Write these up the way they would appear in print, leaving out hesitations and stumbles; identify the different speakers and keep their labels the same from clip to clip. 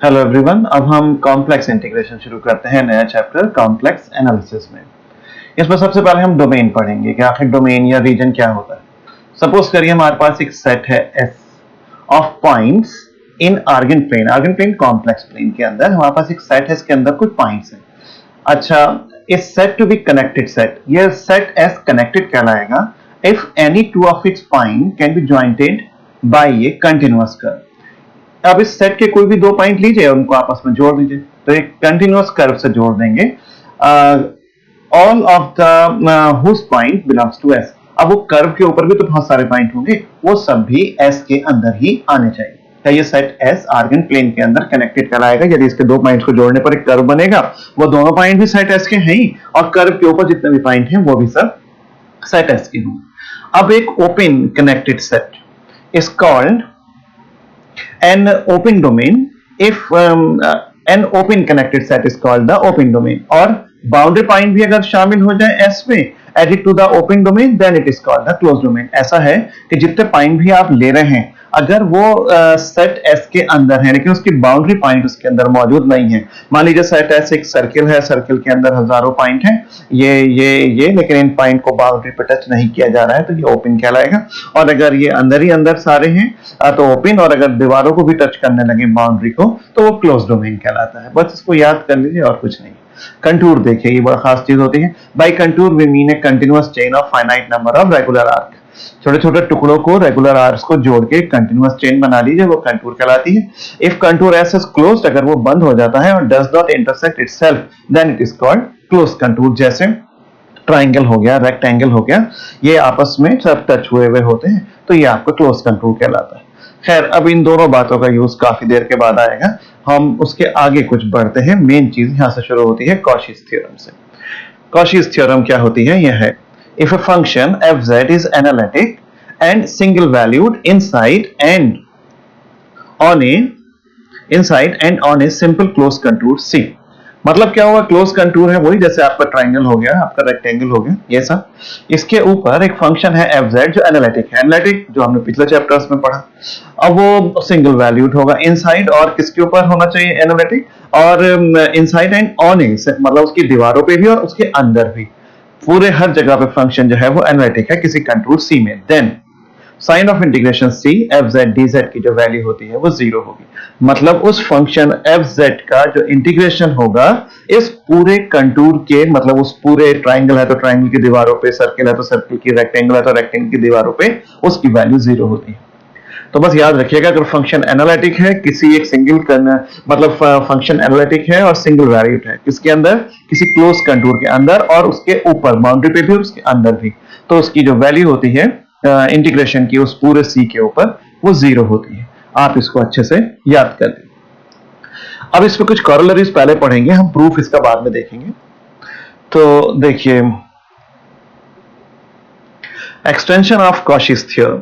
Speaker 1: Hello everyone, अब हम complex integration शुरू करते हैं नया चैप्टर कॉम्प्लेक्स एनालिसिस में। इसमें सबसे पहले हम डोमेन पढ़ेंगे कि आखिर डोमेन या रीजन क्या होता है। सपोज करिए हमारे पास एक सेट है S of points in Argand plane complex plane के अंदर हमारे पास एक सेट है, इसके अंदर कुछ पॉइंट्स हैं। अच्छा, इस set to be connected set, ये सेट एस कनेक्टेड कहलाएगा if any two of its point can be jointed by a continuous curve. अब इस सेट के कोई भी दो पॉइंट लीजिए और उनको आपस में जोड़ दीजिए, तो एक कंटिन्यूअस कर्व से जोड़ देंगे। All of the whose point belongs to S. अब वो कर्व के ऊपर भी तो बहुत सारे पॉइंट होंगे, वो सब भी एस के अंदर ही आने चाहिए। तो ये सेट एस आर्गन प्लेन के अंदर कनेक्टेड कहलाएगा। यदि इसके दो पॉइंट्स को जोड़ने पर एक कर्व बनेगा, वो दोनों पॉइंट भी सेट एस के हैं ही, और कर्व के ऊपर जितने भी पॉइंट हैं वो भी सब सेट एस के होंगे। अब एक open connected set is called an open domain if an open connected set is called the open domain। और बाउंड्री पॉइंट भी अगर शामिल हो जाए एस में added to the open domain then it is called the close domain. ऐसा है कि जितने पॉइंट भी आप ले रहे हैं, अगर वो सेट एस के अंदर है लेकिन उसकी बाउंड्री पॉइंट उसके अंदर मौजूद नहीं है, मान लीजिए सेट एस एक सर्किल है, सर्किल के अंदर हजारों पॉइंट हैं, ये लेकिन इन पॉइंट को बाउंड्री पे टच नहीं किया जा रहा है, तो ये ओपन कहलाएगा। और अगर ये अंदर ही अंदर सारे हैं तो ओपन, और अगर दीवारों को भी टच करने लगे बाउंड्री को तो वो क्लोज डोमेन कहलाता है। बस इसको याद कर लीजिए और कुछ नहीं। कंटूर देखिए, ये बड़ा खास चीज होती है। By contour we mean a continuous chain of finite number of regular arc. छोटे छोटे टुकड़ों को, रेगुलर आर्क्स को जोड़ के कंटीन्यूअस चेन बना लीजिए, वो कंटूर कहलाती है। If contour S is closed, अगर वो बंद हो जाता है और does not intersect itself then it is called close contour. जैसे ट्राइंगल हो गया, रेक्टेंगल हो गया, ये आपस में सब टच हुए हुए होते हैं, तो ये आपका क्लोज कंटूर कहलाता है। खैर, अब इन दोनों बातों का यूज काफी देर के बाद आएगा, हम उसके आगे कुछ बढ़ते हैं। मेन चीज यहां से शुरू होती है कॉशीज थ्योरम से। कॉशीज थ्योरम क्या होती है? यह है if a function f z is analytic and single valued inside and on a simple close contour C. मतलब क्या हुआ? क्लोज कंटूर है वही, जैसे आपका ट्राइंगल हो गया, आपका रेक्टेंगल हो गया, ये सब। इसके ऊपर एक फंक्शन है एफ जेड जो एनालिटिक है, एनालिटिक जो हमने पिछले चैप्टर्स में पढ़ा। अब वो सिंगल वैल्यूड होगा इनसाइड, और किसके ऊपर होना चाहिए? एनालिटिक। और इनसाइड एंड ऑन ए, मतलब उसकी दीवारों पे भी और उसके अंदर भी, पूरे हर जगह पे फंक्शन जो है वो एनालिटिक है किसी कंटूर सी में। Then sign of integration C f z d z की जो वैल्यू होती है वो जीरो होगी। मतलब उस फंक्शन एफ जेड का जो इंटीग्रेशन होगा इस पूरे कंटूर के, मतलब उस पूरे ट्राइंगल है तो ट्राइंगल की दीवारों पे, सर्किल है तो सर्किल की, रेक्टेंगल है तो रेक्टेंगल की दीवारों पे, उसकी वैल्यू जीरो होती है। तो बस याद रखिएगा, अगर फंक्शन एनालिटिक है किसी एक सिंगल मतलब फंक्शन एनालिटिक है और सिंगल वैल्यूड है किसके अंदर? किसी क्लोज कंटूर के अंदर, और उसके ऊपर बाउंड्री पे भी और उसके अंदर भी, तो उसकी जो वैल्यू होती है इंटीग्रेशन की उस पूरे सी के ऊपर, वो जीरो होती है। आप इसको अच्छे से याद कर लीजिए। अब इसमें कुछ कॉरोलरीज पहले पढ़ेंगे, हम प्रूफ इसका बाद में देखेंगे। तो देखिए, एक्सटेंशन ऑफ कॉशीज थ्योरम,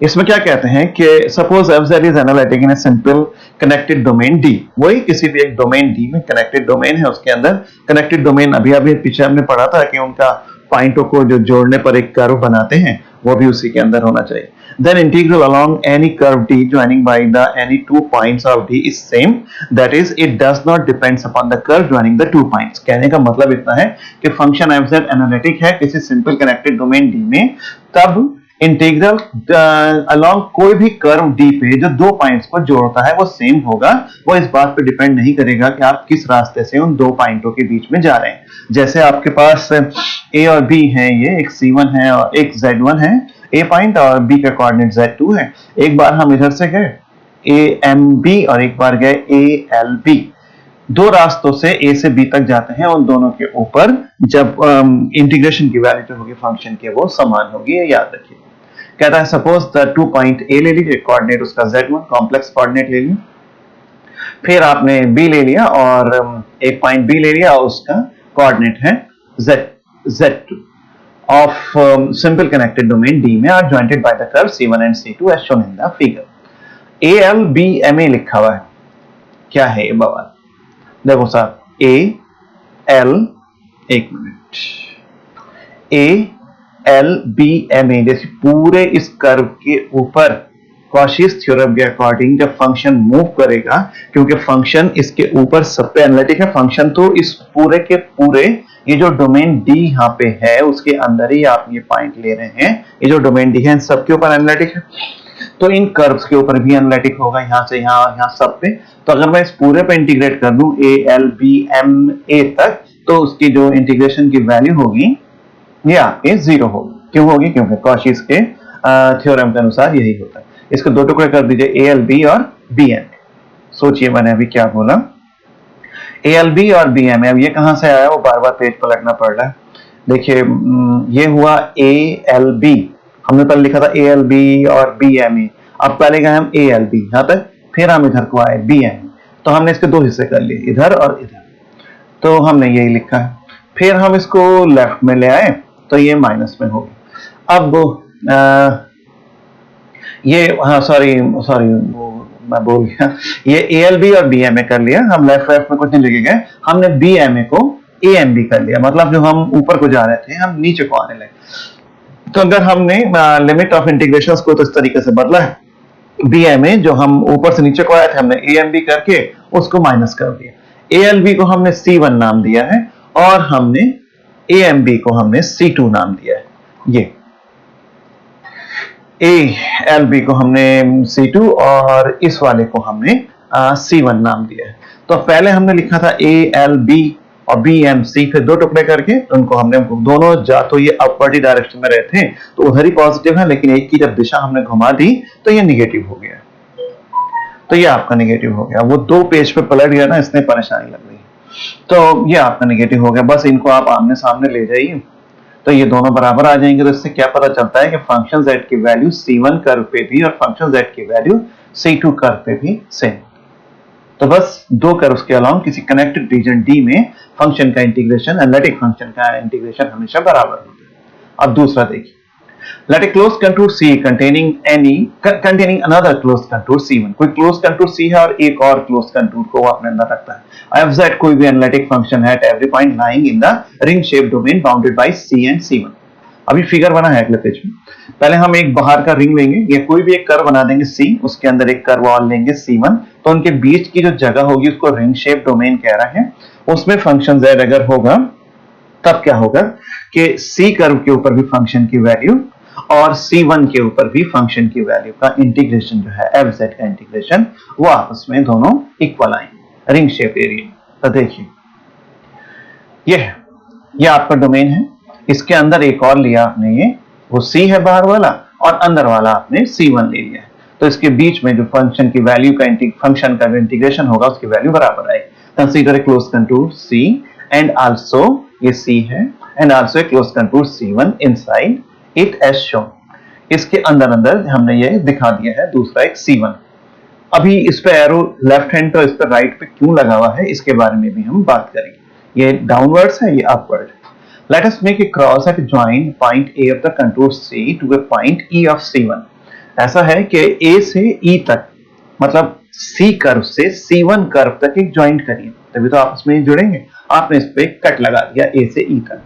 Speaker 1: इसमें क्या कहते हैं कि suppose f z is analytic in a simple connected domain D. वही किसी भी एक डोमेन डी में कनेक्टेड डोमेन है, उसके अंदर कनेक्टेड डोमेन, अभी पीछे हमने पढ़ा था कि उनका पॉइंटों को जो जोड़ने पर एक कर्व बनाते हैं, वो भी उसी के अंदर होना चाहिए। Then integral along any curve D joining by the any two points of D is same, that is it does not depends upon the curve joining the two points। कहने का मतलब इतना है कि फंक्शन एफ जेड एनालिटिक है किसी simple connected domain D में, तब इंटीग्रल अलोंग कोई भी कर्व डी पे जो दो पॉइंट्स को जोड़ता है वो सेम होगा। वो इस बात पे डिपेंड नहीं करेगा कि आप किस रास्ते से उन दो पॉइंटों के बीच में जा रहे हैं। जैसे आपके पास ए और बी है, ये एक C1 है और एक Z1 है, ए पॉइंट, और बी का कोऑर्डिनेट Z2 है। एक बार हम इधर से गए AMB और एक बार गए ALB। दो रास्तों से ए से बी तक जाते हैं, उन दोनों के ऊपर जब इंटीग्रेशन की वैल्यू जो होगी फंक्शन के वो समान होगी, ये याद रखिए। कहता है सपोज द 2 पॉइंट ए ले लीजिए, कोऑर्डिनेट उसका Z1 कॉम्प्लेक्स कोऑर्डिनेट ले लिया, फिर आपने बी ले लिया और एक पॉइंट बी ले लिया और उसका कोऑर्डिनेट है Z2 of simple connected domain D में are jointed by the curve C1 and C2 as shown in the figure। ALBMA लिखा हुआ है, क्या है ये बवाल? देखो साहब, AL, एक मिनट, ALBMA जैसे पूरे इस कर्व के ऊपर कॉशीज थ्योरम के अकॉर्डिंग जब फंक्शन मूव करेगा, क्योंकि फंक्शन इसके ऊपर सब पे एनालिटिक है, फंक्शन तो इस पूरे के पूरे ये जो डोमेन डी यहाँ पे है उसके अंदर ही आप ये पॉइंट ले रहे हैं, ये जो डोमेन डी है इन सब के ऊपर एनालिटिक है, तो इन कर्व्स के ऊपर भी एनालिटिक होगा, यहाँ से यहाँ सब पे। तो अगर मैं इस पूरे पे इंटीग्रेट कर दूं A L B M A तक, तो उसकी जो इंटीग्रेशन की वैल्यू होगी ये आपके 0 होगी। क्यों होगी? क्योंकि कॉशीज के थ्योरम के अनुसार यही होता है। इसको दो टुकड़े कर दीजिए, ए एल बी और बी एम। सोचिए मैंने अभी क्या बोला, ए एल बी और बी एम। अब ये कहां से आया, वो बार बार पेज पलटना पड़ रहा है। देखिए ये हुआ ए एल बी, हमने पहले लिखा था ए एल बी और बी एम ए। अब पहले गए हम ए एल बी यहाँ तक, फिर हम इधर को आए बी एम। तो हमने इसके दो हिस्से कर लिए, इधर और इधर, तो हमने यही लिखा है। फिर हम इसको लेफ्ट में ले आए तो ये माइनस में हो गया। अब ये हाँ सॉरी मैं बोल गया, ये ए एल बी और बी एम ए कर लिया, हम लेफ्ट में कुछ नहीं लिखे गए, हमने बी एम ए को ए एम बी कर लिया। मतलब जो हम ऊपर को जा रहे थे हम नीचे को आने लगे। तो अगर हमने लिमिट ऑफ इंटीग्रेशन को तो इस तरीके से बदला है, बी एम ए जो हम ऊपर से नीचे को आए थे हमने ए एम बी करके उसको माइनस कर दिया। ए एल बी को हमने C1 नाम दिया है और हमने ए एम बी को हमने C2 नाम दिया है। ये ए एल बी को हमने C2 और इस वाले को हमने C1 नाम दिया है। तो पहले हमने लिखा था ए एल बी और बी एम सी, फिर दो टुकड़े करके उनको हमने दोनों जा तो ये अपवर्ड डायरेक्शन में रहे थे तो उधर ही पॉजिटिव है, लेकिन एक की जब दिशा हमने घुमा दी तो ये निगेटिव हो गया। तो ये आपका निगेटिव हो गया, वो दो पेज पे पलट गया ना, इसने परेशानी लग रही। तो ये आपका निगेटिव हो गया। बस इनको आप आमने सामने ले जाइए तो ये दोनों बराबर आ जाएंगे। तो इससे क्या पता चलता है कि फंक्शन z की वैल्यू C1 कर्व पे भी और फंक्शन z की वैल्यू C2 कर्व पे भी सेम। तो बस दो कर्व्स के अलाउंग किसी कनेक्टेड रीजन D में फंक्शन का इंटीग्रेशन, एनालिटिक फंक्शन का इंटीग्रेशन हमेशा बराबर होता है। अब दूसरा देखिए, let a closed contour C containing another closed contour C1। कोई closed contour C है और एक और closed contour को वो अपने अंदर रखता है। f(z) कोई भी एनालिटिक फंक्शन है at every point lying in the ring shaped domain bounded by C and C1। अभी फिगर बना है अगले पेज में। पहले हम एक बाहर का रिंग लेंगे या कोई भी एक कर्व बना देंगे C, उसके अंदर एक कर्व और लेंगे C1, तो उनके बीच की जो जगह होगी उसको रिंग शेप डोमेन कह रहे हैं। उसमें फंक्शन z अगर होगा तब क्या होगा कि C कर्व के ऊपर भी फंक्शन की वैल्यू और C1 के ऊपर भी फंक्शन की वैल्यू का इंटीग्रेशन जो है f(z) का इंटीग्रेशन, वो आपस में दोनों इक्वल आएंगे रिंग शेप एरिया। तो देखिए ये आपका डोमेन है, इसके अंदर एक और लिया आपने, ये वो C है बाहर वाला और अंदर वाला आपने C1 ले लिया है। तो इसके बीच में जो फंक्शन की वैल्यू का फंक्शन का इंटीग्रेशन होगा उसकी वैल्यू बराबर आएगी। Consider a close contour C and also ये C है and also a close contour C1 inside it as shown. इसके अंदर अंदर हमने ये दिखा दिया है दूसरा एक C1। अभी इस पे एरो लेफ्ट हैंड तो इस पे राइट पे क्यों लगा हुआ है इसके बारे में भी हम बात करेंगे। ये डाउनवर्ड्स है, ये upward. Let us make a cross at join point A of the contour C to a point E of C1। ऐसा है कि A से E तक, मतलब C कर्व से C1 कर्व तक एक ज्वाइंट करिए, तभी तो आपस में जुड़ेंगे। आपने इस पे कट लगा दिया A से E तक।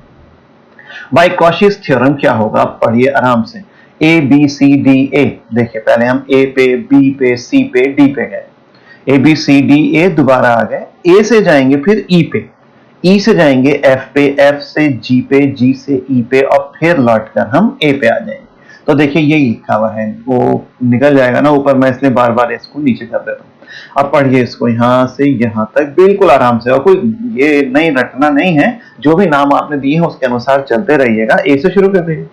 Speaker 1: बाय कॉशीज थ्योरम क्या होगा, आप पढ़िए आराम से। A B C D A, देखिए पहले हम A पे B पे C पे D पे गए, A B C D A दोबारा आ गए, A से जाएंगे फिर E पे, E से जाएंगे F पे, F से G पे, G से E पे और फिर लौट कर हम A पे आ जाएंगे। तो देखिए यही लिखा हुआ है, वो निकल जाएगा ना ऊपर, मैं इसलिए बार बार इसको नीचे कर देता हूँ। अब पढ़िए इसको यहाँ से यहाँ तक बिल्कुल आराम से, और कोई ये नहीं रटना नहीं है, जो भी नाम आपने दिए हैं उसके अनुसार चलते रहिएगा। A से शुरू कर दीजिए,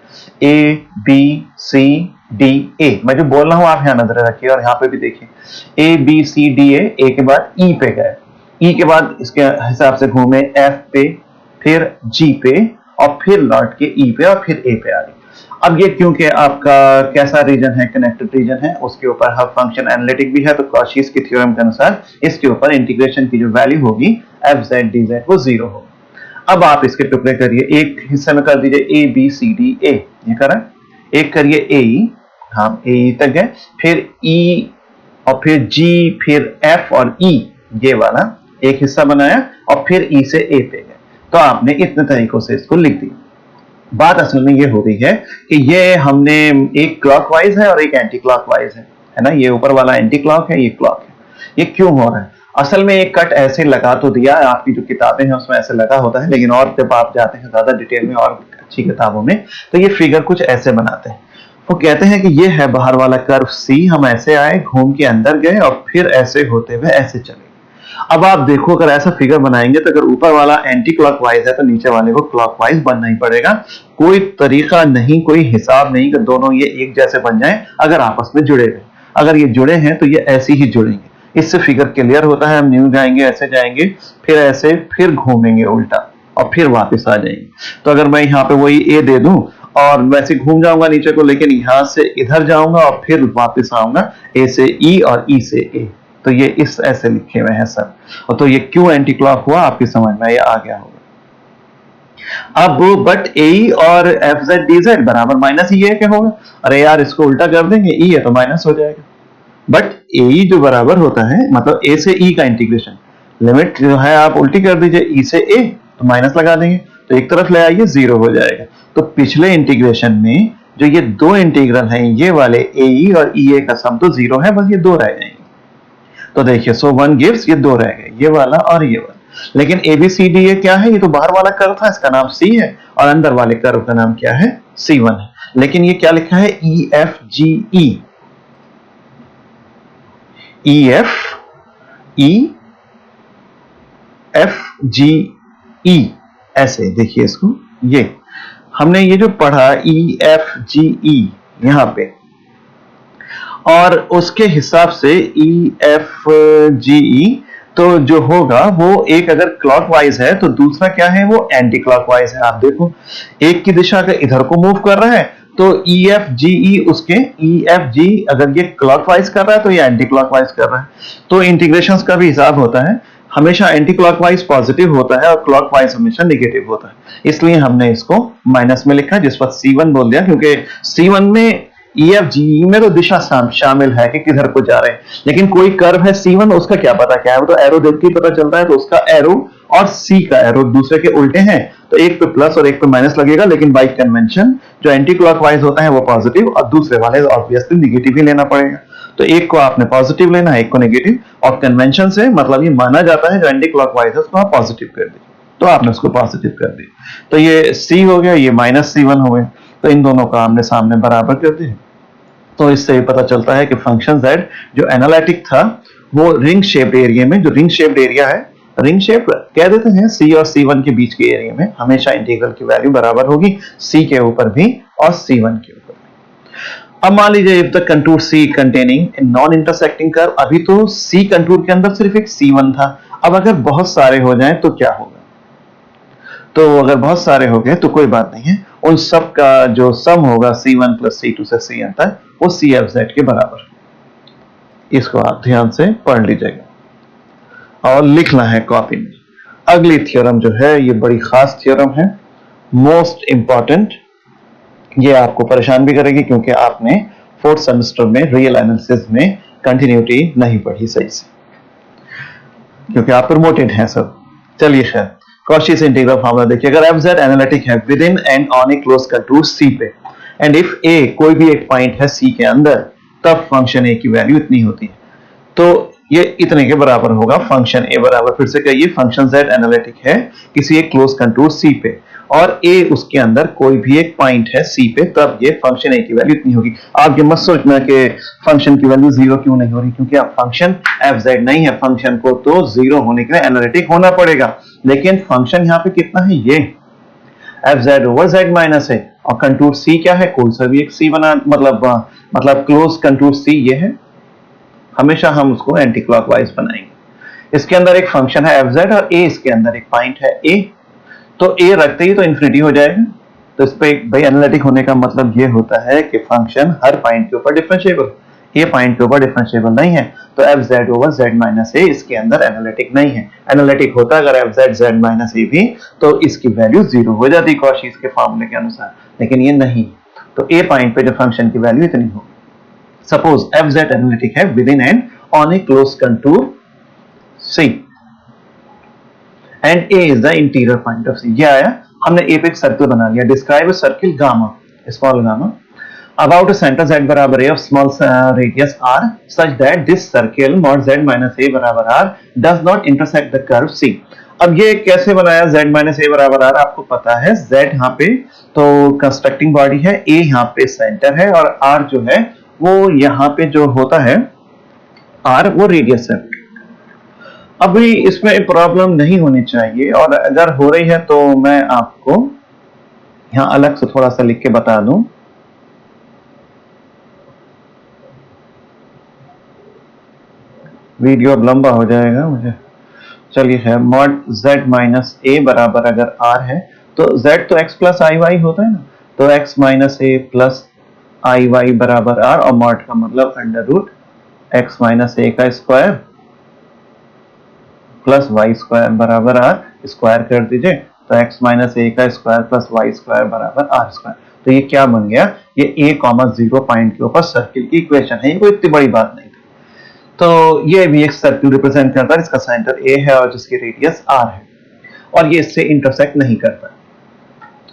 Speaker 1: A B C D A। मैं जो बोल रहा हूँ आप यहाँ नजर रखिए और यहाँ पे भी देखिए A B C D A। A के बाद E पे गए, E के बाद इसके हिसाब से घूमे F पे, फिर G पे और फिर लौट के E पे और फिर A पे आ गए। अब ये क्योंकि आपका कैसा रीजन है, कनेक्टेड रीजन है, उसके ऊपर हर फंक्शन एनालिटिक भी है, तो कॉशीज की थ्योरम के अनुसार इसके ऊपर इंटीग्रेशन की जो वैल्यू होगी f(z) dz वो 0 होगी। अब आप इसके टुकड़े करिए, एक हिस्से में कर दीजिए A B C D A, ये करा। एक करिए AE, हम AE तक गए, फिर E और फिर G, फिर F और E, ये वाला एक हिस्सा बनाया और फिर E से A पे गए। तो आपने इतने तरीकों से इसको लिख दिया। बात असल में ये हो रही है कि ये हमने एक क्लॉकवाइज है और एक एंटी क्लॉकवाइज है। है ना, ये ऊपर वाला एंटी क्लॉक है, ये क्लॉक है। ये क्यों हो रहा है? असल में एक कट ऐसे लगा तो दिया है, आपकी जो किताबें हैं उसमें ऐसे लगा होता है, लेकिन और जब आप जाते हैं ज्यादा डिटेल में और अच्छी किताबों में तो ये फिगर कुछ ऐसे बनाते हैं। वो कहते हैं कि ये है बाहर वाला कर्व सी, हम ऐसे आए, घूम के अंदर गए और फिर ऐसे होते हुए ऐसे चले। अब आप देखो अगर ऐसा फिगर बनाएंगे तो अगर ऊपर वाला एंटी क्लॉकवाइज है तो नीचे वाले को क्लॉकवाइज बनना ही पड़ेगा। कोई तरीका नहीं, कोई हिसाब नहीं कि दोनों ये एक जैसे बन जाएं अगर आपस में जुड़े हुए। अगर ये जुड़े हैं तो ये ऐसे ही जुड़ेंगे। इससे फिगर क्लियर होता है। हम न्यू जाएंगे, ऐसे जाएंगे, फिर ऐसे, फिर घूमेंगे उल्टा और फिर वापस आ जाएंगे। तो अगर मैं यहाँ पे वही ए दे दूं और वैसे घूम जाऊंगा नीचे को, लेकिन यहां से इधर जाऊंगा और फिर वापस आऊंगा, ए से ई और ई से ए, तो ये इस ऐसे लिखे हुए हैं सर। और तो ये क्यों एंटी क्लॉक हुआ आपकी समझ में ये आ गया होगा। अब बट ए और एफ जेड डी जेड बराबर माइनस ई ए के होगा। अरे यार इसको उल्टा कर देंगे, ई है तो माइनस हो जाएगा। बट ए जो बराबर होता है मतलब ए से ई का इंटीग्रेशन, लिमिट जो है आप उल्टी कर दीजिए, ई से ए तो माइनस लगा देंगे, तो एक तरफ ले आइए, जीरो हो जाएगा। तो पिछले इंटीग्रेशन में जो ये दो इंटीग्रल हैं, ये वाले ए ई और ई ए का सम तो जीरो है, बस ये दो रह जाएंगे। तो देखिए सो वन गिव्स, ये दो रह गए, ये वाला और ये वाला। लेकिन ए बी सी डी ये क्या है? ये तो बाहर वाला कर्व था, इसका नाम सी है, और अंदर वाले कर्व का नाम क्या है? C1 है। लेकिन ये क्या लिखा है? ई एफ जी ई, ई एफ जी ई, ऐसे देखिए इसको। ये हमने ये जो पढ़ा ई एफ जी ई यहां पे, और उसके हिसाब से ई एफ जी ई, तो जो होगा वो एक अगर क्लॉकवाइज है तो दूसरा क्या है? वो एंटी क्लॉकवाइज है। आप देखो एक की दिशा अगर इधर को मूव कर रहा है तो ई एफ जी ई उसके, ई एफ जी अगर ये क्लॉकवाइज कर रहा है तो ये एंटी क्लॉकवाइज कर रहा है। तो इंटीग्रेशंस का भी हिसाब होता है, हमेशा एंटी क्लॉकवाइज पॉजिटिव होता है और क्लॉकवाइज हमेशा नेगेटिव होता है। इसलिए हमने इसको माइनस में लिखा, जिस पर C1 बोल दिया, क्योंकि C1 में ई एफ जी में तो दिशा शामिल है कि किधर को जा रहे हैं, लेकिन कोई कर्व है C1, उसका क्या पता क्या है? वो तो एरो देख के पता चलता है। तो उसका एरो और सी का एरो दूसरे के उल्टे हैं, तो एक पे प्लस और एक पे माइनस लगेगा, लेकिन बाई कन्वेंशन जो एंटी क्लॉकवाइज होता है वो पॉजिटिव और दूसरे वाले ऑब्वियसली नेगेटिव ही लेना पड़ेगा। तो एक को आपने पॉजिटिव लेना है, एक को नेगेटिव, और कन्वेंशन से मतलब ये माना जाता है जो एंटी क्लॉकवाइज है उसको आप पॉजिटिव कर दीजिए, तो आपने उसको पॉजिटिव कर दिया। तो ये सी हो गया, ये माइनस C1 हो गया, तो इन दोनों का आमने सामने बराबर कर दिए। तो इससे ये पता चलता है कि फंक्शन z जो एनालिटिक था वो रिंग शेप्ड एरिया में, जो रिंग शेप्ड एरिया है, रिंग शेप कह देते हैं, C और C1 के बीच के एरिया में हमेशा इंटीग्रल की वैल्यू बराबर होगी, C के ऊपर भी और C1 के ऊपर भी। अब मान लीजिए if the contour C containing a non intersecting curve, अभी तो C कंटूर के अंदर सिर्फ एक C1 था, अब अगर बहुत सारे हो जाएं तो क्या होगा? तो अगर बहुत सारे हो गए तो कोई बात नहीं है, उन सब का जो सम होगा C1 प्लस C2 से Cn तक, वो CFZ के बराबर। इसको आप ध्यान से पढ़ लीजिएगा और लिखना है कॉपी में। अगली थ्योरम जो है ये बड़ी खास थ्योरम है, मोस्ट इंपॉर्टेंट। ये आपको परेशान भी करेगी क्योंकि आपने फोर्थ सेमेस्टर में रियल एनालिसिस में कंटिन्यूटी नहीं पढ़ी सही से, क्योंकि आप प्रमोटेड हैं सब। चलिए खैर, कॉशीस इंटीग्रल फार्मूला देखिए। अगर एफ जेड एनालिटिक है within and on a close contour C पे, एंड इफ ए कोई भी एक पॉइंट है सी के अंदर, तब फंक्शन ए की वैल्यू इतनी होती है। तो ये इतने के बराबर होगा फंक्शन ए बराबर, फिर से कहिए, फंक्शन जेड एनालिटिक है किसी एक क्लोज कंटूर सी पे और ए उसके अंदर कोई भी एक पॉइंट है सी पे, तब ये फंक्शन ए की वैल्यू इतनी होगी। आप ये मत सोचना कि फंक्शन की वैल्यू जीरो क्यों नहीं हो रही, क्योंकि अब फंक्शन एफ जेड नहीं है, फंक्शन को तो जीरो होने के लिए एनालिटिक होना पड़ेगा। लेकिन फंक्शन यहाँ पे कितना है? ये F z over z minus है, और कंटूर सी क्या है? कोई सा भी एक सी बना, मतलब क्लोज कंटूर सी ये है, हमेशा हम उसको एंटी क्लॉकवाइज बनाएंगे। इसके अंदर एक फंक्शन है एफ जेड और ए इसके अंदर एक पॉइंट है ए, तो ए रखते ही तो इंफिनिटी हो जाएगा। तो इस पे भाई एनालिटिक होने का मतलब ये होता है कि फंक्शन हर पॉइंट के ऊपर डिफरेंशिएबल, ए पॉइंट के ऊपर डिफरेंशिएबल नहीं है, तो f z over z minus a इसके अंदर एनालिटिक नहीं है। एनालिटिक होता अगर f z z minus a भी, तो इसकी वैल्यू जीरो हो जाती कॉशीस के फार्मूले के अनुसार, लेकिन ये नहीं। तो ए पॉइंट पे जो फंक्शन की वैल्यू इतनी होगी। सपोज एफ जेड एनालिटिक है within and on a close contour C and a is the interior point of C. ये आया, हमने ए पे एक सर्कल बना लिया, describe a circle gamma, small gamma. about a center z बराबर a of small radius r such that this circle mod z minus a बराबर r does not intersect the curve c। अब ये कैसे बनाया z minus a बराबर r, आपको पता है z यहाँ पे तो कंस्ट्रक्टिंग बॉडी है, a यहाँ पे सेंटर है और r जो है वो यहाँ पे जो होता है r वो रेडियस है। अभी इसमें प्रॉब्लम नहीं होनी चाहिए, और अगर हो रही है तो मैं आपको यहाँ अलग से थोड़ा सा लिख के बता दूं। वीडियो अब लंबा हो जाएगा मुझे, चलिए है मॉड z माइनस ए बराबर अगर r है तो z तो x प्लस आई वाई होता है ना, तो x माइनस ए प्लस आई वाई बराबर r, और मॉड का मतलब अंडर रूट x माइनस ए का स्क्वायर प्लस वाई स्क्वायर बराबर r, स्क्वायर कर दीजिए तो x माइनस ए का स्क्वायर प्लस वाई स्क्वायर बराबर r स्क्वायर। तो ये क्या बन गया, ये a,0 पॉइंट के ऊपर सर्किल की इक्वेशन है, ये कोई इतनी बड़ी बात नहीं थी। तो ये भी एक सर्किल रिप्रेजेंट करता है, इसका सेंटर a है और जिसकी रेडियस r है, और ये इससे इंटरसेक्ट नहीं करता।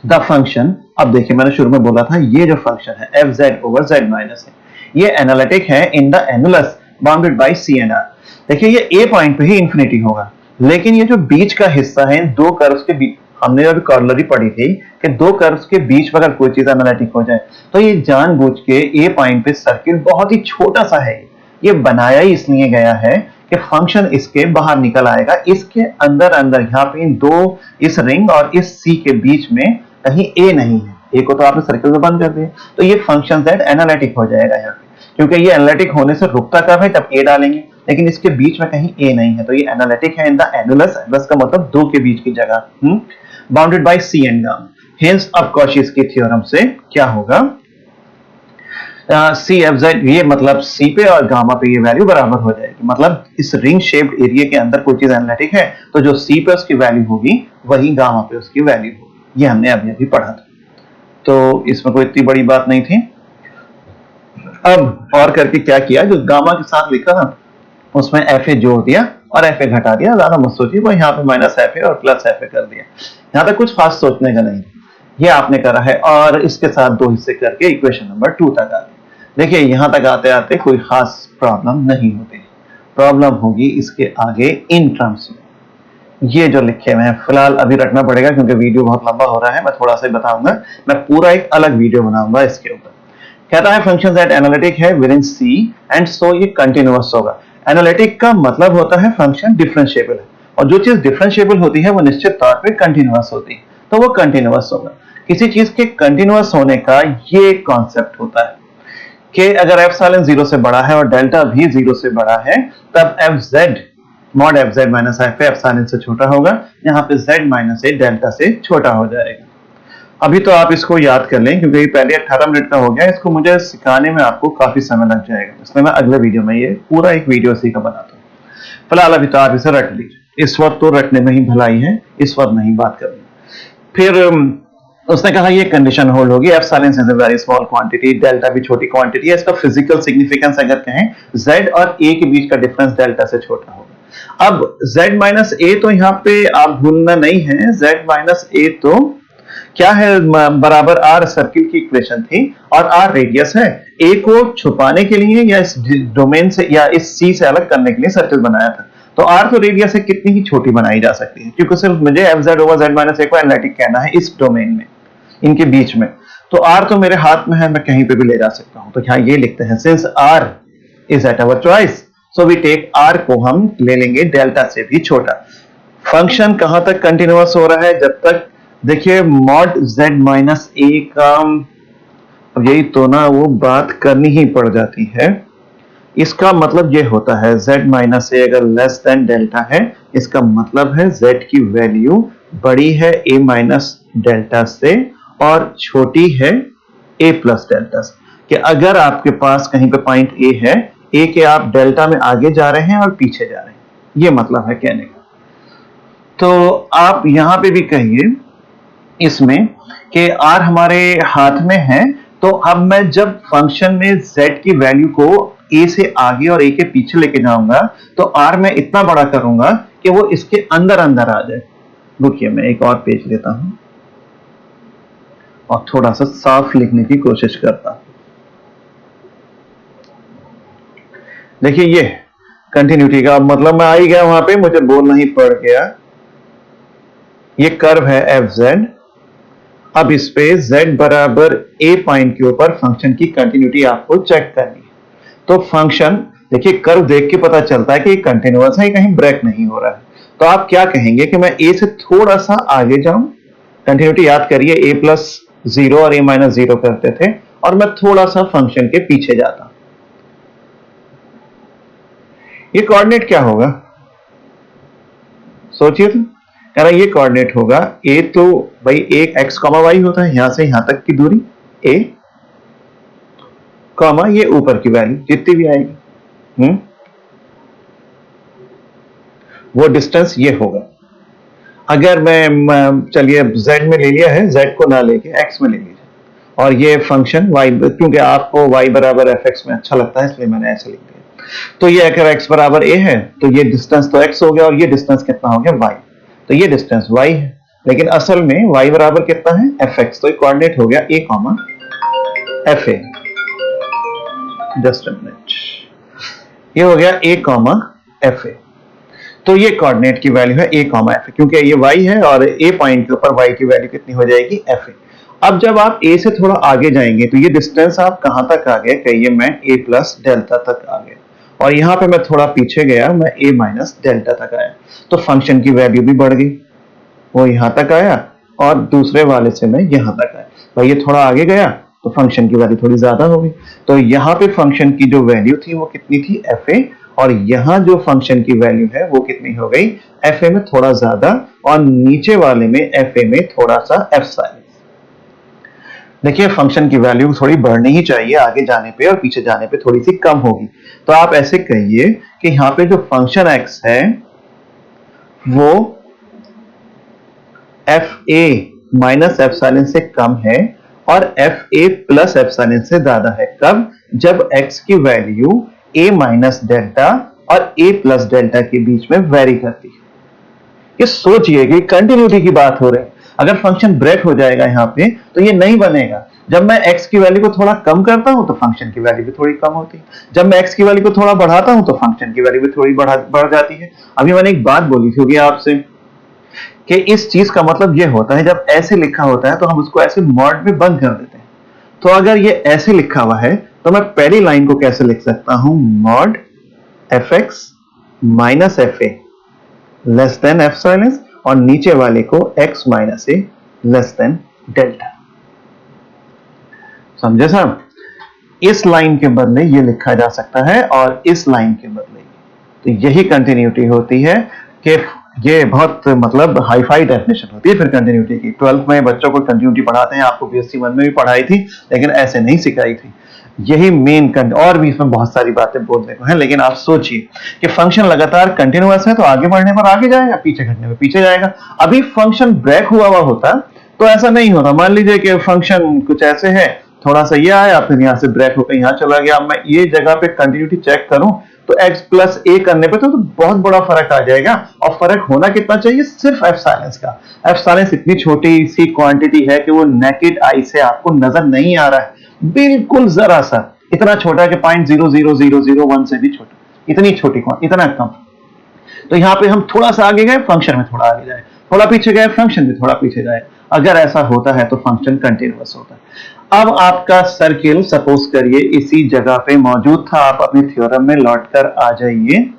Speaker 1: द फंक्शन, अब देखिए मैंने शुरू में बोला था ये जो फंक्शन है f z over z minus है, ये एनालिटिक है in the annulus bounded by C and R. देखिए ये ए पॉइंट पे ही इंफिनिटी होगा, लेकिन ये जो बीच का हिस्सा है इन दो कर्व्स के बीच, हमने अभी कॉर्लरी पढ़ी थी कि दो कर्व्स के बीच में अगर कोई चीज एनालिटिक हो जाए तो ये जानबूझ के ए पॉइंट पे सर्किल बहुत ही छोटा सा है, ये बनाया ही इसलिए गया है कि फंक्शन इसके बाहर निकल आएगा, इसके अंदर अंदर यहाँ पे इन दो, इस रिंग और इस सी के बीच में कहीं ए नहीं है, ए को तो आपने सर्किल में बंद कर दिया, तो ये फंक्शन z एनालिटिक हो जाएगा यहाँ पे, क्योंकि ये एनालिटिक होने से रुकता कब है जब ए डालेंगे, लेकिन इसके बीच में कहीं ए नहीं है, तो ये एनालिटिक है इन द एनुलस, एनुलस का मतलब दो के बीच की जगह, bounded by C and gamma. Hence अब कॉची की थ्योरम से क्या होगा, सी एफ जेड, ये मतलब सी पे और गामा पे ये वैल्यू बराबर हो जाएगी, मतलब इस रिंग शेप्ड एरिया के अंदर कोई चीज एनालिटिक है तो जो सी पे उसकी वैल्यू होगी वही गामा पे उसकी वैल्यू होगी, ये हमने अभी अभी पढ़ा था, तो इसमें कोई इतनी बड़ी बात नहीं थी। अब और करके क्या किया, जो गामा के साथ लिखा था उसमें एफ ए जोड़ दिया और एफ ए घटा दिया, ज्यादा मत सोचिए, वो यहाँ पे माइनस एफ ए और प्लस एफ ए कर दिया, यहाँ पे कुछ खास सोचने का नहीं, ये आपने करा है, और इसके साथ दो हिस्से करके इक्वेशन नंबर 2 तक आ गए। देखिए यहां तक आते आते कोई खास प्रॉब्लम नहीं होती, प्रॉब्लम होगी इसके आगे इन टर्म्स में, ये जो लिखे हुए हैं फिलहाल अभी रखना पड़ेगा क्योंकि वीडियो बहुत लंबा हो रहा है, मैं थोड़ा सा बताऊंगा, मैं पूरा एक अलग वीडियो बनाऊंगा इसके ऊपर। कहता है फंक्शन दैट एनालिटिक है within C and so ये कंटिन्यूअस होगा। एनालिटिक का मतलब होता है फंक्शन डिफरेंशिएबल है, और जो चीज डिफरेंशिएबल होती है वो निश्चित तौर पे कंटिन्यूअस होती है, तो वो कंटिन्यूअस होगा। किसी चीज के कंटिन्यूअस होने का ये कॉन्सेप्ट होता है कि अगर एप्सिलॉन 0 से बड़ा है और डेल्टा भी 0 से बड़ा है तब F Z mod F Z minus F epsilon से छोटा होगा, यहाँ पे जेड माइनस ए डेल्टा से छोटा हो जाएगा। अभी तो आप इसको याद कर लें क्योंकि पहले 18 मिनट का हो गया, इसको मुझे सिखाने में आपको काफी समय लग जाएगा, इसलिए मैं अगले वीडियो में ये पूरा एक वीडियो इसी का बनाता हूँ। फिलहाल अभी तो आप इसे रट लीजिए, इस वक्त तो रटने में ही भलाई है, इस वक्त नहीं बात करनी। फिर उसने कहा ये कंडीशन होल्ड होगी, epsilon is a very small quantity, delta भी छोटी क्वांटिटी है, इसका फिजिकल सिग्निफिकेंस अगर कहें z और a के बीच का डिफरेंस डेल्टा से छोटा होगा। अब z माइनस a तो यहाँ पे आप भूलना नहीं है, z माइनस a तो क्या है, बराबर r सर्किल की इक्वेशन थी और r रेडियस है, a को छुपाने के लिए या इस डोमेन से या इस c से अलग करने के लिए सर्किल बनाया था, तो r तो रेडियस से कितनी ही छोटी बनाई जा सकती है, क्योंकि सिर्फ मुझे f z over z minus a को एनालिटिक कहना है इस डोमेन में, इनके बीच में, तो r तो मेरे हाथ में है, मैं कहीं पे भी ले जा सकता हूं, तो यहाँ ये लिखते हैं since r is at our choice so we take r को हम ले लेंगे डेल्टा से भी छोटा। फंक्शन कहां तक कंटिन्यूअस हो रहा है, जब तक देखिए मॉड z माइनस a का, अब यही तो ना वो बात करनी ही पड़ जाती है, इसका मतलब ये होता है z माइनस a अगर लेस देन डेल्टा है, इसका मतलब है z की वैल्यू बड़ी है a माइनस डेल्टा से और छोटी है a प्लस डेल्टा से, कि अगर आपके पास कहीं पे पॉइंट a है, a के आप डेल्टा में आगे जा रहे हैं और पीछे जा रहे हैं, ये मतलब है कहने का। तो आप यहां पे भी कहिए इसमें कि r हमारे हाथ में है, तो अब मैं जब फंक्शन में z की वैल्यू को a से आगे और a के पीछे लेके जाऊंगा तो r मैं इतना बड़ा करूंगा कि वो इसके अंदर अंदर आ जाए। रुकिए मैं एक और पेज लेता हूं और थोड़ा सा साफ लिखने की कोशिश करता हूं। देखिए ये कंटिन्यूटी का मतलब मैं आ ही गया वहां पे, मुझे बोलना ही पड़ गया। ये कर्व है एफ जेड। अब इस पे z बराबर a पॉइंट के ऊपर फंक्शन की कंटिन्यूटी आपको चेक करनी है। तो फंक्शन देखिए, कर्व देख के पता चलता है कि कंटिन्यूअस है, कहीं ब्रेक नहीं हो रहा है। तो आप क्या कहेंगे कि मैं a से थोड़ा सा आगे जाऊं। कंटिन्यूटी याद करिए, a प्लस जीरो और a माइनस जीरो करते थे, और मैं थोड़ा सा फंक्शन के पीछे जाता। ये कोऑर्डिनेट क्या होगा, सोचिए तो। कह रहा ये कोऑर्डिनेट होगा a, तो भाई एक x कॉमा वाई होता है, यहां से यहां तक की दूरी a कॉमा ये ऊपर की वैल्यू जितनी भी आएगी, वो डिस्टेंस ये होगा। अगर मैं चलिए z में ले लिया है, z को ना लेके x में ले लीजिए, और ये फंक्शन y, क्योंकि आपको y बराबर fx में अच्छा लगता है इसलिए मैंने ऐसे लिख दिया। तो ये अगर x बराबर a है तो ये डिस्टेंस तो x हो गया, और ये डिस्टेंस कितना हो गया y। तो ये डिस्टेंस y है, लेकिन असल में y बराबर कितना है fx। तो ये कोऑर्डिनेट हो गया a comma fa। Just a minute, ये हो गया a कॉमा fa। तो ये कोऑर्डिनेट की वैल्यू है a कॉमा fa, क्योंकि ये y है और a पॉइंट के ऊपर y की वैल्यू कितनी हो जाएगी fa। अब जब आप a से थोड़ा आगे जाएंगे तो ये डिस्टेंस आप कहां तक आ गए, कहिए मैं a प्लस डेल्टा तक आ गया, और यहां पे मैं थोड़ा पीछे गया, मैं a माइनस डेल्टा तक आया। तो फंक्शन की वैल्यू भी बढ़ गई, वो यहां तक आया, और दूसरे वाले से मैं यहां तक आया। भाई ये थोड़ा आगे गया तो फंक्शन की वैल्यू थोड़ी ज्यादा हो गई। तो यहाँ पे फंक्शन की जो वैल्यू थी वो कितनी थी fa, और यहाँ जो फंक्शन की वैल्यू है वो कितनी हो गई fa में थोड़ा ज्यादा, और नीचे वाले में fa में थोड़ा सा एप्सिलॉन। देखिए फंक्शन की वैल्यू थोड़ी बढ़नी ही चाहिए आगे जाने पे, और पीछे जाने पे थोड़ी सी कम होगी। तो आप ऐसे कहिए कि यहाँ पे जो फंक्शन x है वो fa माइनस एप्सिलॉन से कम है, और fa प्लस एप्सिलॉन से ज्यादा है। कब? जब x की वैल्यू a माइनस डेल्टा और a प्लस डेल्टा के बीच में वेरी करती है। ये सोचिए कि कंटिन्यूटी की बात हो रही है। अगर फंक्शन ब्रेक हो जाएगा यहाँ पे तो ये नहीं बनेगा। जब मैं x की वैल्यू को थोड़ा कम करता हूं तो फंक्शन की वैल्यू भी थोड़ी कम होती है, जब मैं x की वैल्यू को थोड़ा बढ़ाता हूं तो फंक्शन की वैल्यू भी थोड़ी बढ़ जाती है। अभी मैंने एक बात बोली थी आपसे कि इस चीज का मतलब ये होता है, जब ऐसे लिखा होता है तो हम उसको ऐसे मॉड में बंद कर देते हैं। तो अगर ये ऐसे लिखा हुआ है तो मैं पहली लाइन को कैसे लिख सकता हूं, mod fx minus fa less than epsilon, और नीचे वाले को x minus a less than delta. समझे साहब? इस लाइन के बदले ये लिखा जा सकता है, और इस लाइन के बदले। तो यही कंटिन्यूटी होती है कि ये बहुत मतलब हाईफाई डेफिनेशन होती है फिर कंटिन्यूटी की। 12th में बच्चों को कंटिन्यूटी पढ़ाते हैं, आपको BSc 1 में भी पढ़ाई थी, लेकिन ऐसे नहीं सिखाई थी। यही मेन और भी इसमें बहुत सारी बातें बोलने को हैं, लेकिन आप सोचिए कि फंक्शन लगातार कंटिन्यूअस है तो आगे बढ़ने पर आगे जाएगा, पीछे घटने पर पीछे जाएगा। अभी फंक्शन ब्रेक हुआ होता तो ऐसा नहीं होता। मान लीजिए कि फंक्शन कुछ ऐसे है, थोड़ा सा ये आया, फिर यहाँ से ब्रेक होकर यहाँ चला गया। मैं ये जगह पे कंटिन्यूटी चेक करूं तो x प्लस a करने पे तो बहुत बड़ा फर्क आ जाएगा। और फर्क होना कितना चाहिए, सिर्फ एप्सिलॉन का। एप्सिलॉन इतनी छोटी सी क्वांटिटी है कि वो नेकेड आई से आपको नजर नहीं आ रहा है, बिल्कुल जरा सा, इतना छोटा कि 0.00001 से भी छोटा, इतनी छोटी इतना कम। तो यहाँ पे हम थोड़ा सा आगे गए, फंक्शन में थोड़ा आगे जाए, थोड़ा पीछे गए, फंक्शन में थोड़ा पीछे जाए। अगर ऐसा होता है तो फंक्शन कंटिन्यूअस होता है। अब आपका सर्किल सपोज करिए इसी जगह पे मौजूद था, आप अपने थ्योरम में लौटकर आ जाइए।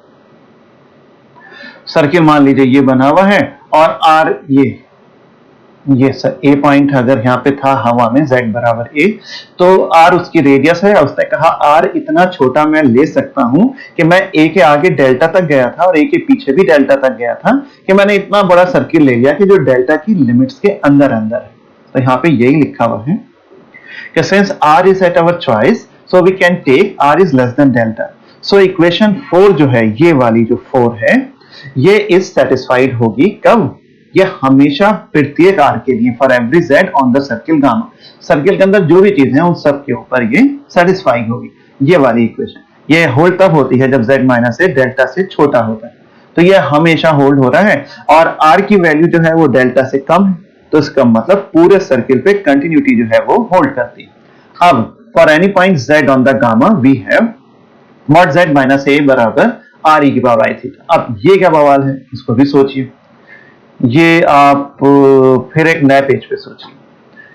Speaker 1: सर्किल मान लीजिए ये बना हुआ है, और आर ये सर ए पॉइंट अगर यहाँ पे था हवा में z बराबर a, तो आर उसकी रेडियस है। उसने कहा आर इतना छोटा मैं ले सकता हूं कि मैं a के आगे डेल्टा तक गया था और a के पीछे भी डेल्टा तक गया था, कि मैंने इतना बड़ा सर्किल ले लिया कि जो डेल्टा की लिमिट्स के अंदर अंदर है। तो यहाँ पे यही लिखा हुआ है कि since r is at our choice so we can take r is less than delta। so equation 4 जो है, ये वाली जो 4 है, ये इज सेटिस्फाइड होगी कब, ये हमेशा प्रत्येक r के लिए, for every z on the circle gamma. Circle के अंदर जो भी चीज है उन सब के ऊपर ये सेटिस्फाई होगी। ये वाली इक्वेशन ये होल्ड तब होती है जब z माइनस a डेल्टा से छोटा होता है। तो ये हमेशा होल्ड हो रहा है, और r की वैल्यू जो है वो डेल्टा से कम है, तो इसका मतलब पूरे सर्किल पे कंटिन्यूटी जो है वो होल्ड करती है। अब for any point z on the gamma we have mod z minus a बराबर आर ई की पावर आई थीटा। अब ये क्या बवाल है, इसको भी सोचिए। ये आप फिर एक नए पेज पे सोचिए।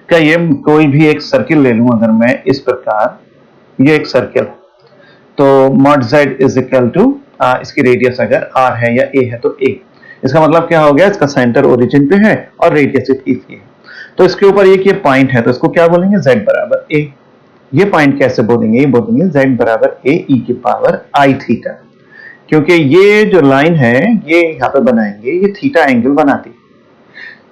Speaker 1: क्या ये कोई भी एक सर्किल ले लूं अगर मैं इस प्रकार, ये एक सर्किल, तो mod z is equal to इसकी रेडियस अगर r है या a है तो a, इसका मतलब क्या हो गया, इसका सेंटर ओरिजिन पे है और रेडियस इसकी है, तो इसके ऊपर एक ये पॉइंट है, तो इसको क्या बोलेंगे, z बराबर a। ये पॉइंट कैसे बोलेंगे, ये बोलेंगे z बराबर a e की पावर i थीटा, क्योंकि ये जो लाइन है ये यहाँ पे बनाएंगे, ये थीटा एंगल बनाती है।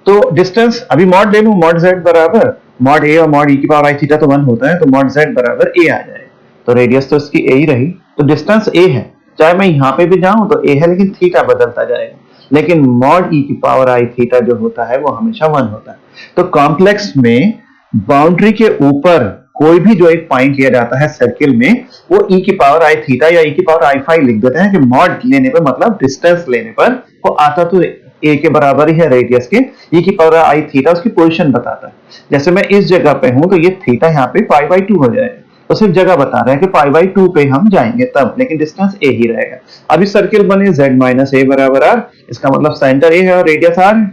Speaker 1: तो डिस्टेंस अभी मॉड ले लूं, मॉड z बराबर मॉड a और मॉड e की पावर i थीटा तो 1 होता है, तो मॉड z बराबर a आ जाए, तो रेडियस तो इसकी a ही रही, तो डिस्टेंस a है, चाहे मैं यहाँ पे भी जाऊं तो a है, लेकिन थीटा बदलता जाएगा, लेकिन मॉड e की पावर i थीटा जो होता है वो हमेशा 1 होता है। तो कॉम्प्लेक्स में बाउंड्री के ऊपर कोई भी जो एक पॉइंट लिया जाता है सर्किल में, वो e की पावर i थीटा या e की पावर i फाई लिख देते हैं, कि मॉड लेने पर मतलब डिस्टेंस लेने पर वो आता तो a के बराबर ही है रेडियस के, e की पावर i थीटा उसकी पोजीशन बताता है। जैसे मैं इस जगह पे हूं तो ये थीटा यहाँ पे पाई बाई 2 हो जाएगा, तो सिर्फ जगह बता रहा है कि पाई बाई 2 पे हम जाएंगे तब, लेकिन डिस्टेंस a ही रहेगा। अभी सर्किल बने z माइनस a बराबर r, इसका मतलब सेंटर a है और रेडियस r है।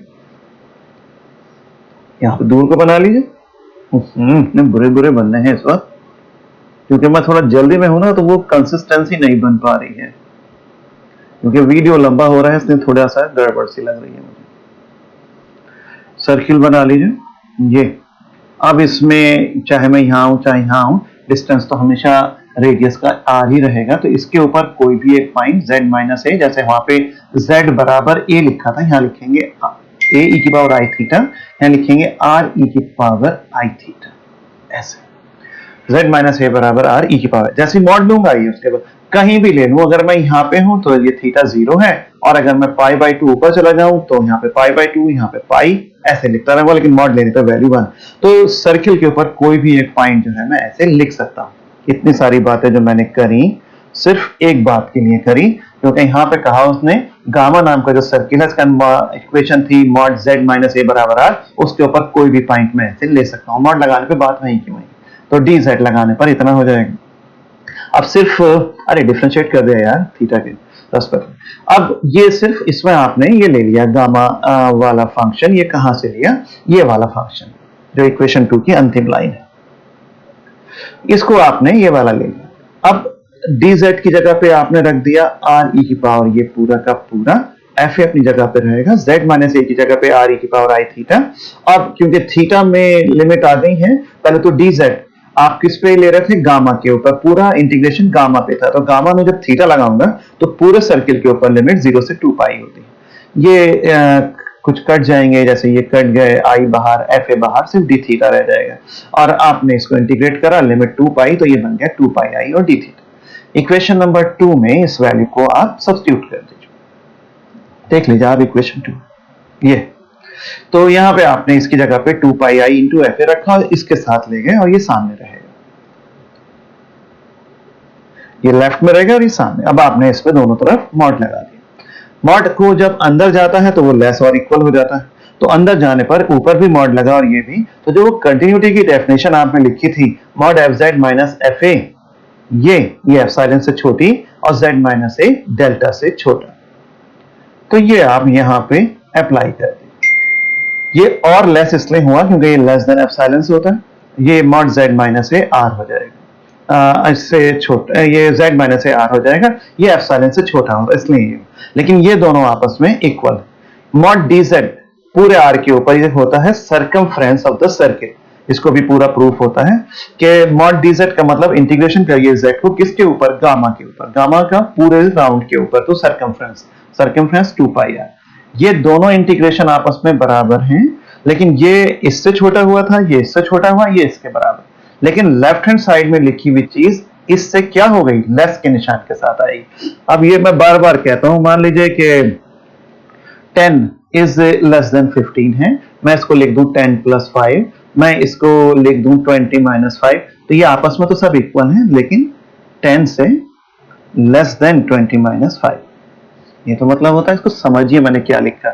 Speaker 1: यहाँ पे दूर को बना लीजिए। इतने बुरे बुरे बनने हैं इस वक्त, क्योंकि मैं थोड़ा जल्दी में हूं ना, तो वो कंसिस्टेंसी नहीं बन पा रही है, क्योंकि वीडियो लंबा हो रहा है, इसलिए थोड़ा सा गड़बड़ सी लग रही है मुझे। सर्किल बना लीजिए ये। अब इसमें चाहे मैं यहाँ हूं चाहे यहाँ हूं, डिस्टेंस तो हमेशा रेडियस का r ही रहेगा, तो इसके ऊपर कोई भी एक पॉइंट z माइनस a, जैसे वहां पे z बराबर a लिखा था, यहाँ लिखेंगे a e की पावर i थीटा, यहाँ लिखेंगे r e की पावर i थीटा, ऐसे z माइनस a बराबर r e की पावर। जैसे मॉड लूंगा ये उसके बाद कहीं भी ले लूं, अगर मैं यहाँ पे हूं तो ये थीटा 0 है, और अगर मैं पाई बाई 2 ऊपर चला जाऊं तो यहाँ पे पाई बाई 2, यहाँ पे पाई, ऐसे लिखता रहूंगा, लेकिन मॉड लेने पर वैल्यू 1। तो सर्किल के ऊपर कोई भी एक पॉइंट जो है मैं ऐसे लिख सकता हूं। इतनी सारी बातें जो मैंने करी सिर्फ एक बात के लिए करी, क्योंकि यहाँ पे कहा उसने गामा नाम का जो सर्किल है, इसका इक्वेशन थी मॉड z माइनस a बराबर r, उसके ऊपर कोई भी पॉइंट मैं ऐसे ले सकता हूँ। मॉड लगाने पे बात वहीं की वहीं, तो dz लगाने पर इतना हो जाएगा। अब सिर्फ अरे डिफरेंशिएट कर दिया यार थीटा के 10%। अब ये सिर्फ इसमें आपने ये ले लिया गामा वाला फंक्शन, ये कहां से लिया, ये वाला फंक्शन जो इक्वेशन 2 की अंतिम लाइन है, इसको आपने ये वाला ले लिया। अब dz की जगह पे आपने रख दिया r e की पावर, ये पूरा का पूरा f अपनी जगह पे रहेगा, z माइनस a की जगह पे r e की पावर i थीटा। अब क्योंकि थीटा में लिमिट आ गई है, पहले तो dz आप किस पे ले रहे थे, गामा के ऊपर, पूरा इंटीग्रेशन गामा पे था, तो गामा में जब थीटा लगाऊंगा तो पूरे सर्किल के ऊपर लिमिट 0 से 2 पाई होती है। ये कुछ कट जाएंगे, जैसे ये कट गए, आई बाहर एफ ए बाहर, सिर्फ डी थीटा रह जाएगा, और आपने इसको इंटीग्रेट करा लिमिट 2 पाई, तो ये बन गया 2 पाई आई और डी थीटा। इक्वेशन नंबर 2 में इस वैल्यू को आप सब्स्टिट्यूट कर दीजिए। देख लीजिए आप इक्वेशन 2, ये तो यहाँ पे आपने इसकी जगह पे 2 पाई आई इंटू एफ ए रखा और इसके साथ ले गए, और ये सामने रहेगा, ये लेफ्ट में रहेगा और ये सामने। अब आपने इस पे दोनों तरफ मॉड लगा दिया। मॉड को जब अंदर जाता है तो वो लेस और इक्वल हो जाता है, तो अंदर जाने पर ऊपर भी मॉड लगा और ये भी, तो जो कंटिन्यूटी की डेफिनेशन आपने लिखी थी mod F Z minus F A, ये एप्सिलॉन से छोटी और जेड माइनस ए डेल्टा से छोटा, तो ये आप यहाँ पे अप्लाई कर दीजिए। ये और लेस इसलिए हुआ क्योंकि ये लेस देन एप्सिलॉन से होता है, ये mod Z minus A R हो जाएगा, इससे छोटा ये z माइनस ए आर हो जाएगा, ये एप्सिलॉन से छोटा होगा इसलिए, लेकिन ये दोनों आपस में इक्वल। मॉड dz पूरे r के ऊपर ये होता है सरकमफ्रेंस ऑफ द सर्किल, इसको भी पूरा प्रूफ होता है कि मॉड dz का मतलब इंटीग्रेशन करिए z को किसके ऊपर, गामा के ऊपर, गामा का पूरे राउंड के ऊपर, तो सरकमफ्रेंस 2 पाई r। ये दोनों इंटीग्रेशन आपस में बराबर हैं, लेकिन ये इससे छोटा हुआ था, ये इससे छोटा हुआ, ये इसके बराबर, लेकिन लेफ्ट हैंड साइड में लिखी हुई चीज इससे क्या हो गई, लेस के निशान के साथ आएगी। अब ये मैं बार बार कहता हूं, मान लीजिए कि 10 इज लेस देन 15 है, मैं इसको लिख दूं 10 प्लस 5, मैं इसको लिख दूं 20 माइनस 5, तो ये आपस में तो सब इक्वल हैं, लेकिन 10 से लेस देन 20 माइनस 5, ये तो मतलब होता है, इसको समझिए मैंने क्या लिखा,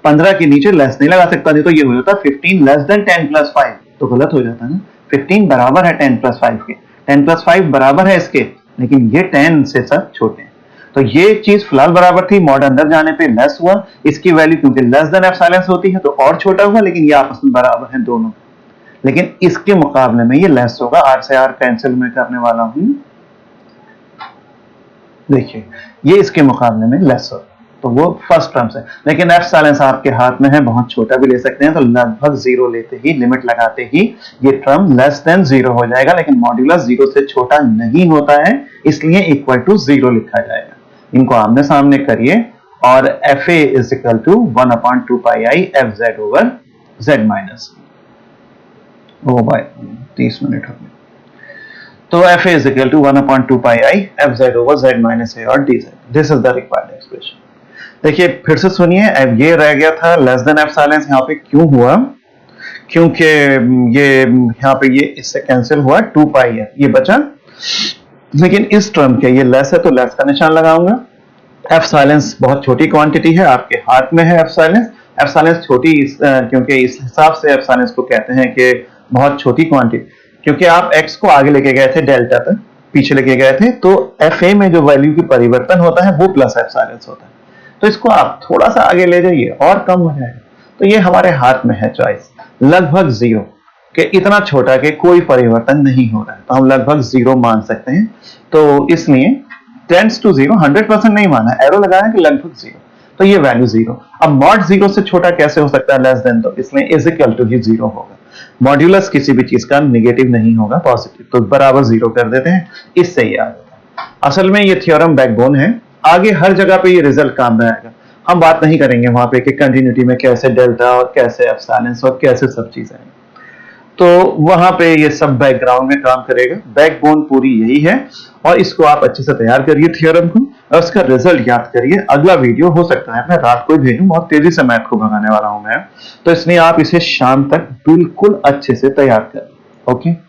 Speaker 1: 15 के नीचे लेस नहीं लगा सकता, नहीं तो ये हो जाता 15 लेस देन 10 प्लस 5, तो गलत हो जाता है ना। 15 बराबर है 10 प्लस 5 के, 10 प्लस 5 बराबर है इसके, लेकिन ये 10 से सब छोटे हैं। तो ये चीज फिलहाल बराबर थी, मॉड अंदर जाने पे लेस हुआ, इसकी वैल्यू क्योंकि लेस देन एप्सिलॉन होती है तो और छोटा हुआ, लेकिन ये आपस में बराबर हैं दोनों। लेकिन इसके मुकाबले में ये लेस होगा, आर से आर कैंसिल मैं करने वाला हूं, देखिए ये इसके मुकाबले में लेस होगा, तो वो फर्स्ट टर्म से। लेकिन एप्सिलॉन आपके हाथ में है, बहुत छोटा भी ले सकते हैं, तो लगभग जीरो लेते ही, लिमिट लगाते ही ये टर्म लेस देन जीरो हो जाएगा, लेकिन मॉड्यूलस जीरो से छोटा नहीं होता है, इसलिए इक्वल टू जीरो लिखा जाएगा। इनको आमने सामने करिए और f a is equal to 1/2 pi i f z over z minus, ओ भाई 30 मिनट हो गए। तो f a is equal to 1/2 pi i f z over z minus a और d z, this is the required expression. देखिए फिर से सुनिए, अब ये रह गया था लेस देन एप्सिलॉन, यहाँ पे क्यों हुआ, क्योंकि ये यहाँ पे ये इससे कैंसिल हुआ, 2 पाई है ये बचा, लेकिन इस टर्म के ये लेस है तो लेस का निशान लगाऊंगा। एप्सिलॉन बहुत छोटी क्वांटिटी है, आपके हाथ में है एप्सिलॉन छोटी क्योंकि इस हिसाब से एप्सिलॉन को कहते हैं कि बहुत छोटी क्वांटिटी, क्योंकि आप x को आगे लेके गए थे डेल्टा तक, पीछे लेके गए थे, तो एफ ए में जो वैल्यू की परिवर्तन होता है वो प्लस एप्सिलॉन होता है, तो इसको आप थोड़ा सा आगे ले जाइए और कम हो जाएगा। तो ये हमारे हाथ में है चॉइस, लगभग जीरो कि इतना छोटा कि कोई परिवर्तन नहीं हो रहा है, तो हम लगभग जीरो मान सकते हैं। तो इसलिए टेंड्स टू जीरो, 100% नहीं माना, एरो लगाया कि लगभग जीरो, तो ये वैल्यू जीरो। अब मॉड जीरो से छोटा कैसे हो सकता है, लेस देन, तो इसलिए इज इक्वल टू ही जीरो होगा। मॉड्यूलस किसी भी चीज का नेगेटिव नहीं होगा, पॉजिटिव, तो बराबर जीरो कर देते हैं, इससे ये आ जाता है। असल में ये थ्योरम बैकबोन है, आगे हर जगह पे ये रिजल्ट काम में आएगा। हम बात नहीं करेंगे वहां पे कि कंटिन्यूटी में कैसे डेल्टा और कैसे एप्सिलॉन और कैसे सब चीजें हैं, तो वहां पे ये सब बैकग्राउंड में काम करेगा। बैकबोन पूरी यही है, और इसको आप अच्छे से तैयार करिए थ्योरम को, और उसका रिजल्ट याद करिए। अगला वीडियो हो सकता है मैं रात को ही भेजूं, बहुत तेजी से मैथ को भगाने वाला हूं मैं, तो इसलिए आप इसे शाम तक बिल्कुल अच्छे से तैयार करें। ओके।